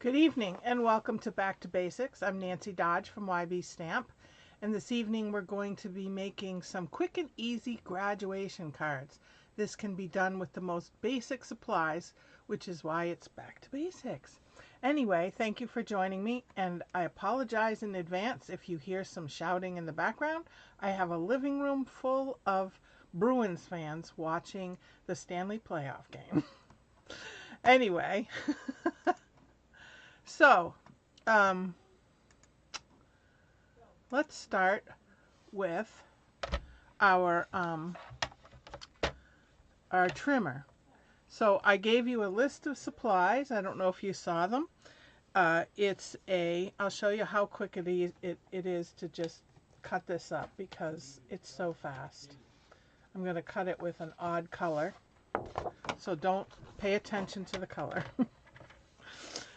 Good evening and welcome to Back to Basics. I'm Nancy Dodge from YB Stamp, and this evening we're going to be making some quick and easy graduation cards. This can be done with the most basic supplies, which is why it's Back to Basics. Anyway, thank you for joining me, and I apologize in advance if you hear some shouting in the background. I have a living room full of Bruins fans watching the Stanley playoff game. Anyway. So, let's start with our trimmer. So I gave you a list of supplies. I don't know if you saw them. I'll show you how quick it is to just cut this up because it's so fast. I'm going to cut it with an odd color, so don't pay attention to the color.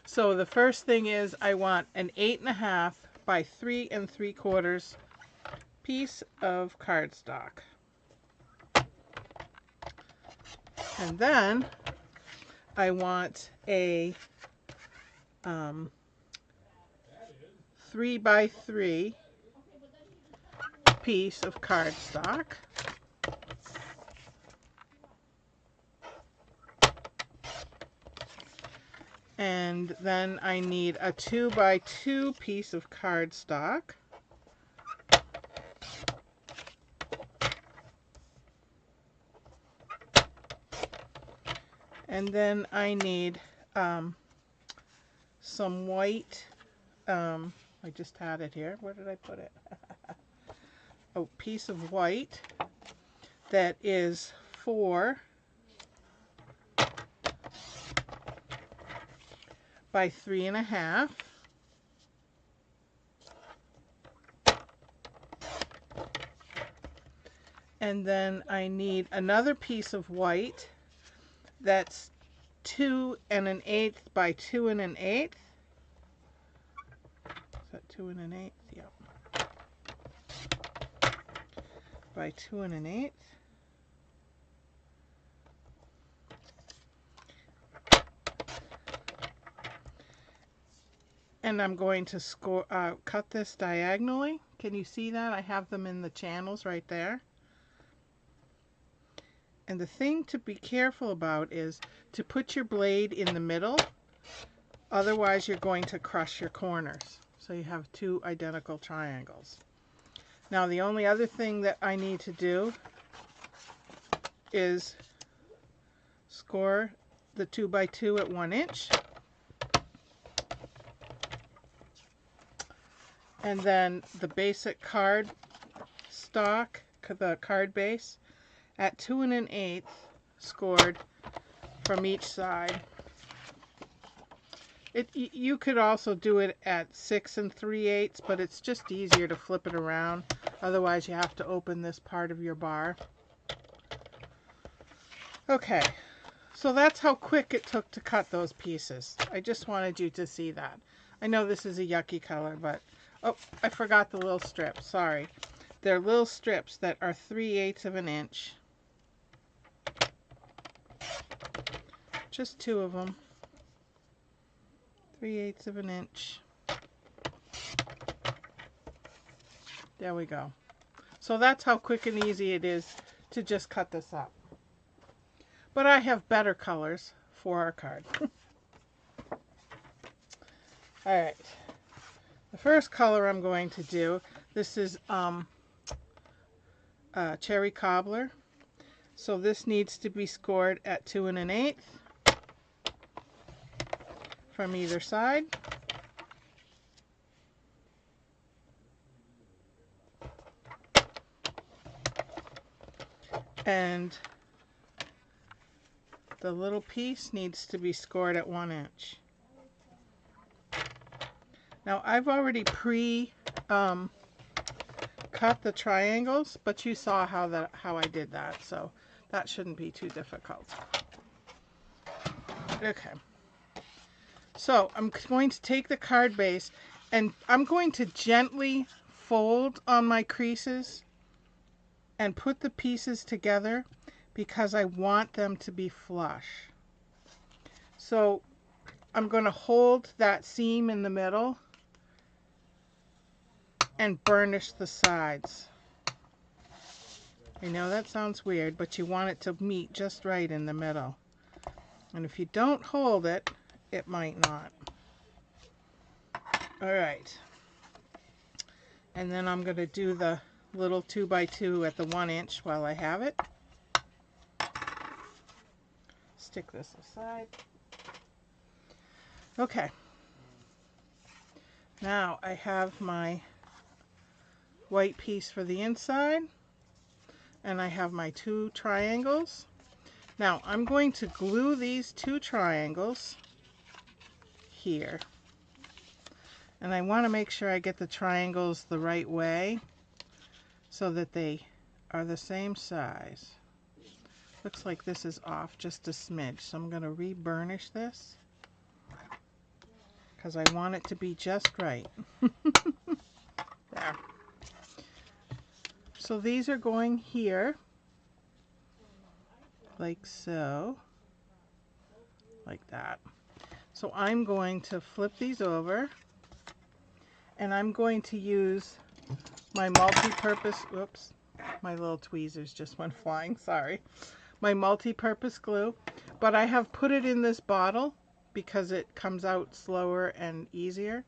So the first thing is I want an 8.5 by 3 3/4 piece of cardstock. And then I want a 3 by 3 piece of cardstock. And then I need a 2 by 2 piece of cardstock. And then I need some white, I just had it here. Where did I put it? A piece of white that is 4 by 3.5. And then I need another piece of white that's 2 1/8 by 2 1/8. Is that 2 1/8? Yep. By 2 1/8. And I'm going to cut this diagonally. Can you see that? I have them in the channels right there. And the thing to be careful about is to put your blade in the middle. Otherwise, you're going to crush your corners. So you have two identical triangles. Now, the only other thing that I need to do is score the 2 by 2 at 1 inch. And then the basic card stock, the card base, at 2 1/8 scored from each side. You could also do it at 6 3/8, but it's just easier to flip it around. Otherwise, you have to open this part of your bar. Okay, so that's how quick it took to cut those pieces. I just wanted you to see that. I know this is a yucky color, but oh, I forgot the little strips. Sorry. They're little strips that are 3/8 of an inch. Just 2 of them. 3/8 of an inch. There we go. So that's how quick and easy it is to just cut this up. But I have better colors for our card. Alright. The first color I'm going to do, this is Cherry Cobbler. So this needs to be scored at 2 1/8 from either side. And the little piece needs to be scored at 1 inch. Now I've already cut the triangles, but you saw how I did that, so that shouldn't be too difficult. Okay. So I'm going to take the card base and I'm going to gently fold on my creases and put the pieces together because I want them to be flush. So I'm going to hold that seam in the middle and burnish the sides. I know that sounds weird, but you want it to meet just right in the middle. And if you don't hold it, it might not. All right. And then I'm going to do the little 2x2 at the 1 inch while I have it. Stick this aside. Okay. Now I have my white piece for the inside, and I have my 2 triangles. Now I'm going to glue these 2 triangles here. And I want to make sure I get the triangles the right way so that they are the same size. Looks like this is off just a smidge, so I'm going to re-burnish this because I want it to be just right. There. So these are going here, like so, like that. So I'm going to flip these over, and I'm going to use my multi-purpose, whoops, my little tweezers just went flying, sorry. My multi-purpose glue, but I have put it in this bottle because it comes out slower and easier.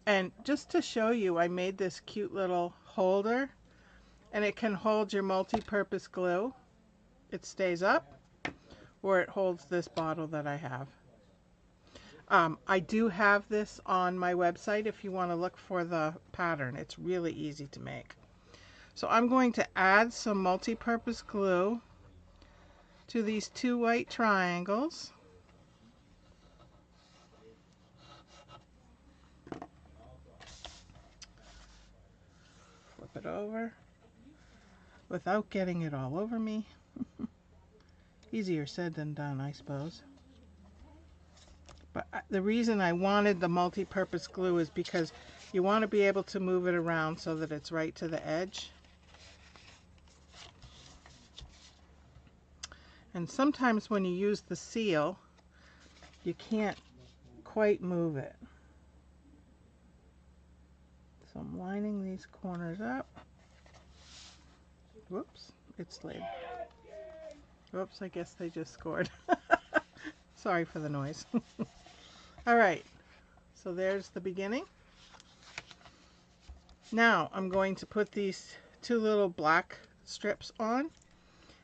And just to show you, I made this cute little holder, and it can hold your multi-purpose glue. It stays up, or it holds this bottle that I have. I do have this on my website if you want to look for the pattern. It's really easy to make. So I'm going to add some multi-purpose glue to these 2 white triangles. Flip it over without getting it all over me. Easier said than done, I suppose. But the reason I wanted the multi-purpose glue is because you want to be able to move it around so that it's right to the edge. And sometimes when you use the seal, you can't quite move it. So I'm lining these corners up. Whoops, it slid. Whoops, I guess they just scored. Sorry for the noise. All right, so there's the beginning. Now I'm going to put these 2 little black strips on,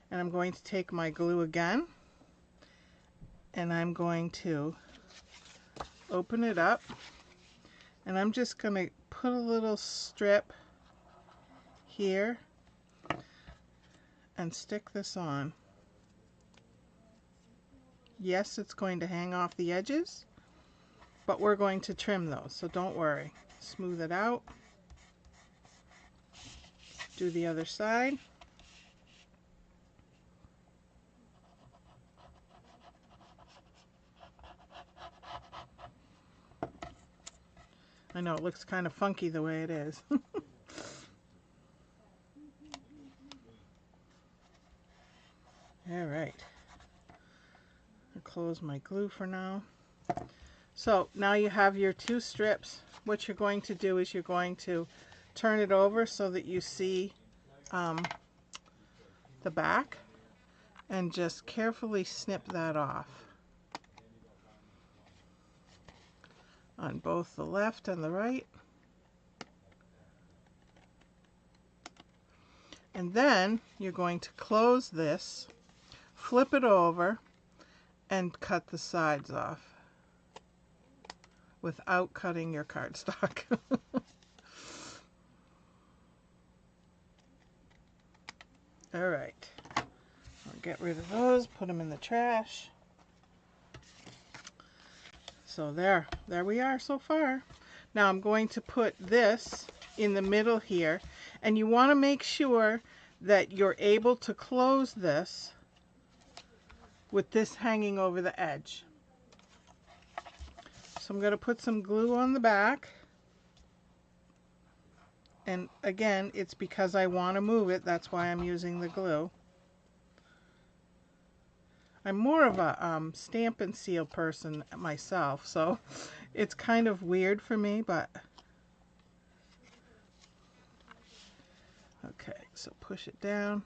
and I'm going to take my glue again, and I'm going to open it up, and I'm just going to put a little strip here and stick this on. Yes, it's going to hang off the edges, but we're going to trim those, so don't worry. Smooth it out. Do the other side. I know it looks kind of funky the way it is. All right. I'll close my glue for now. So now you have your 2 strips. What you're going to do is you're going to turn it over so that you see the back, and just carefully snip that off on both the left and the right. And then you're going to close this, flip it over, and cut the sides off without cutting your cardstock. All right, I'll get rid of those, put them in the trash. So there we are so far. Now I'm going to put this in the middle here, and you want to make sure that you're able to close this with this hanging over the edge. So I'm going to put some glue on the back, and again, it's because I want to move it, that's why I'm using the glue. I'm more of a stamp and seal person myself, so it's kind of weird for me, but okay, so push it down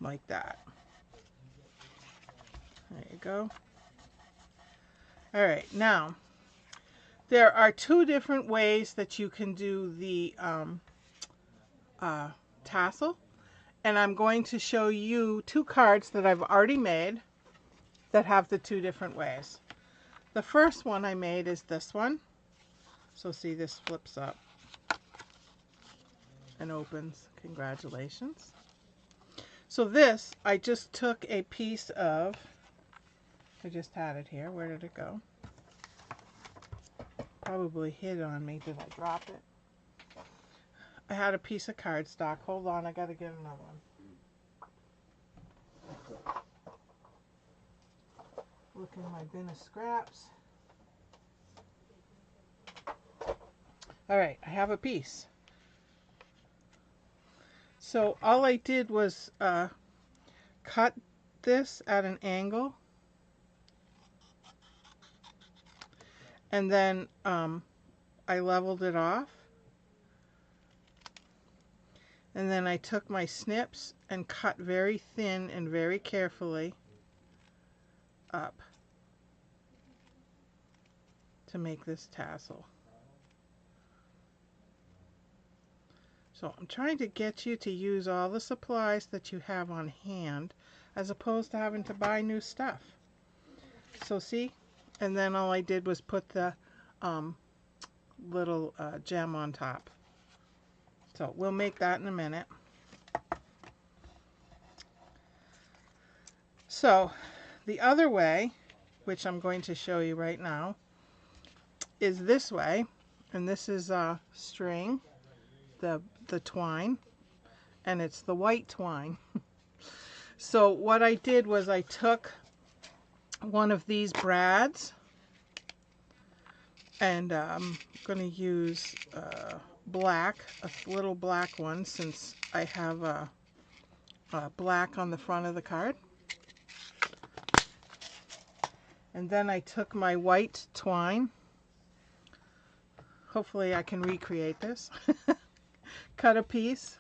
like that. There you go. All right, now there are two different ways that you can do the tassel, and I'm going to show you two cards that I've already made that have the two different ways. The first one I made is this one. So see, this flips up and opens. Congratulations. So this, I just took a piece of, I just had it here. Where did it go? Probably hid on me. Did I drop it? I had a piece of cardstock. Hold on, I gotta get another one. Look in my bin of scraps. All right, I have a piece. So all I did was cut this at an angle, and then I leveled it off, and then I took my snips and cut very thin and very carefully up to make this tassel. So I'm trying to get you to use all the supplies that you have on hand as opposed to having to buy new stuff. So see, and then all I did was put the little gem on top. So we'll make that in a minute. So the other way, which I'm going to show you right now, is this way, and this is string, the twine, and it's the white twine. So what I did was I took one of these brads, and I'm going to use black, a little black one, since I have a black on the front of the card. And then I took my white twine. Hopefully I can recreate this. Cut a piece.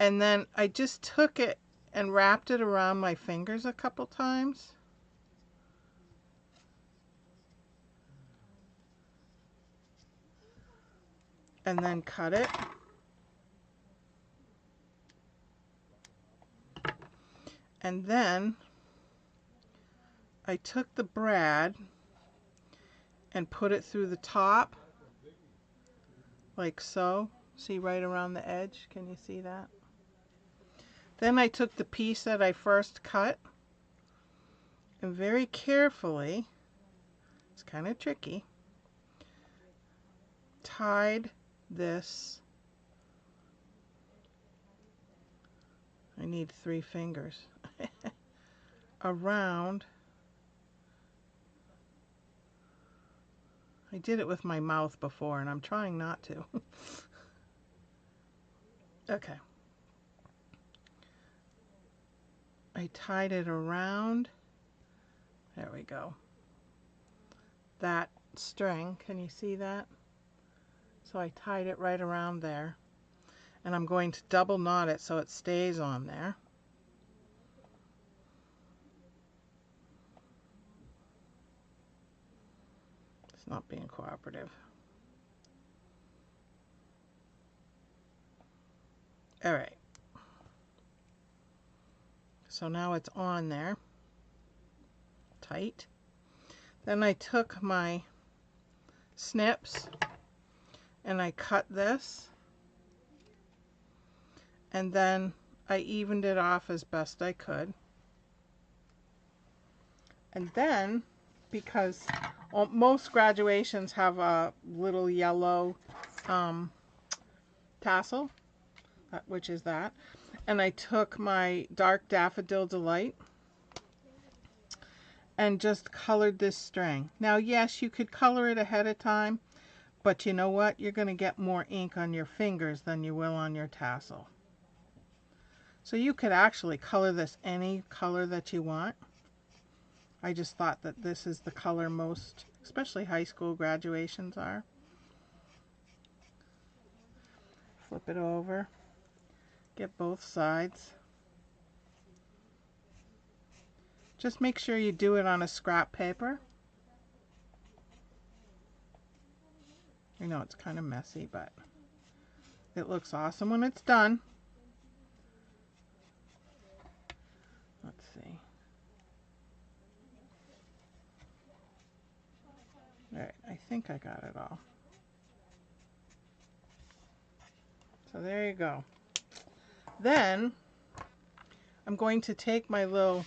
And then I just took it and wrapped it around my fingers a couple times. And then cut it. And then I took the brad and put it through the top, like so. See, right around the edge? Can you see that? Then I took the piece that I first cut and very carefully, it's kind of tricky, tied this, I need 3 fingers, around. I did it with my mouth before, and I'm trying not to. Okay. I tied it around. There we go. That string, can you see that? So I tied it right around there. And I'm going to double knot it so it stays on there. It's not being cooperative. All right. So now it's on there, tight. Then I took my snips and I cut this, and then I evened it off as best I could. And then, because most graduations have a little yellow tassel, which is that, and I took my dark Daffodil Delight and just colored this string. Now yes, you could color it ahead of time, but you know what? You're going to get more ink on your fingers than you will on your tassel. So you could actually color this any color that you want. I just thought that this is the color most, especially high school graduations are. Flip it over, get both sides. Just make sure you do it on a scrap paper. I know it's kind of messy, but it looks awesome when it's done. Let's see. All right, I think I got it all. So there you go. Then I'm going to take my little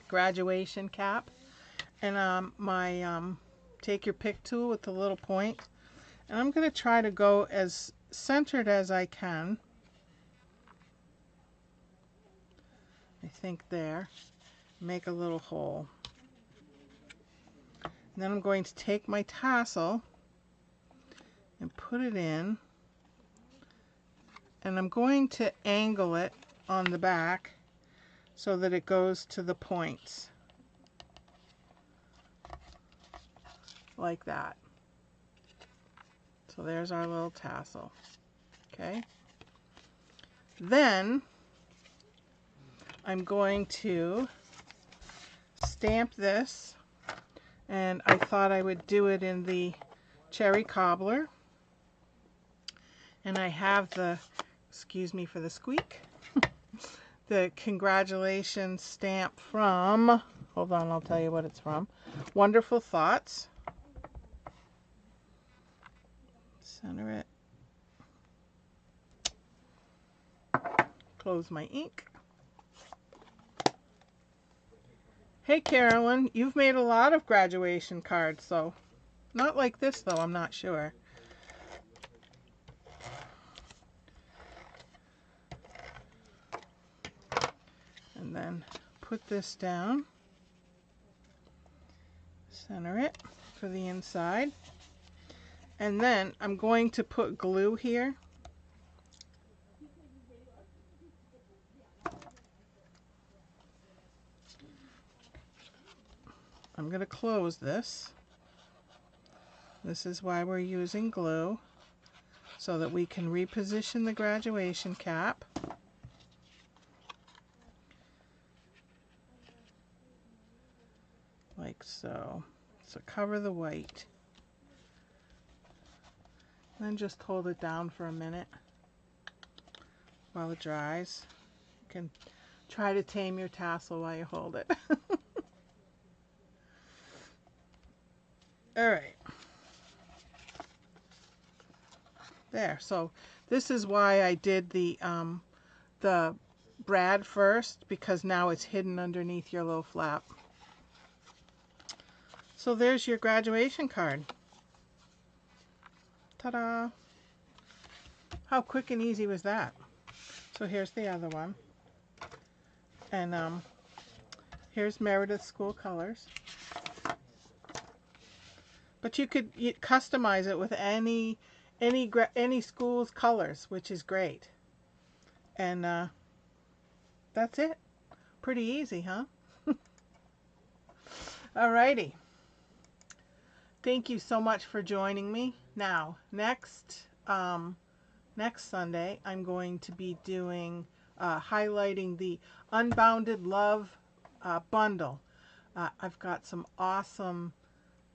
graduation cap and my take your pick tool with the little point, and I'm going to try to go as centered as I can. I think there. Make a little hole. And then I'm going to take my tassel and put it in, and I'm going to angle it on the back so that it goes to the points like that. So there's our little tassel. Okay. Then I'm going to stamp this, and I thought I would do it in the cherry cobbler. And I have the, excuse me for the squeak, the congratulations stamp from, hold on, I'll tell you what it's from, Wonderful Thoughts. Center it. Close my ink. Hey Carolyn, you've made a lot of graduation cards, so not like this though, I'm not sure. And then put this down, center it for the inside, and then I'm going to put glue here. I'm going to close this. This is why we're using glue, so that we can reposition the graduation cap. Like so. So cover the white. Then just hold it down for a minute while it dries. You can try to tame your tassel while you hold it. All right. There. So this is why I did the brad first, because now it's hidden underneath your little flap. So there's your graduation card. Ta-da! How quick and easy was that? So here's the other one. And here's Meredith's school colors. But you could customize it with any school's colors, which is great. And that's it. Pretty easy, huh? Alrighty. Thank you so much for joining me. Now, next Sunday, I'm going to be doing highlighting the Unbounded Love bundle. I've got some awesome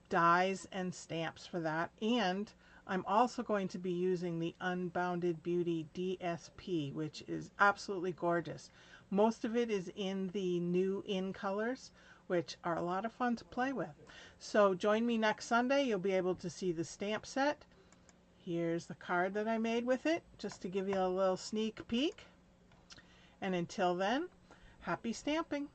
dies and stamps for that, and I'm also going to be using the Unbounded Beauty DSP, which is absolutely gorgeous. Most of it is in the new in colors, which are a lot of fun to play with. So join me next Sunday. You'll be able to see the stamp set. Here's the card that I made with it, just to give you a little sneak peek. And until then, happy stamping.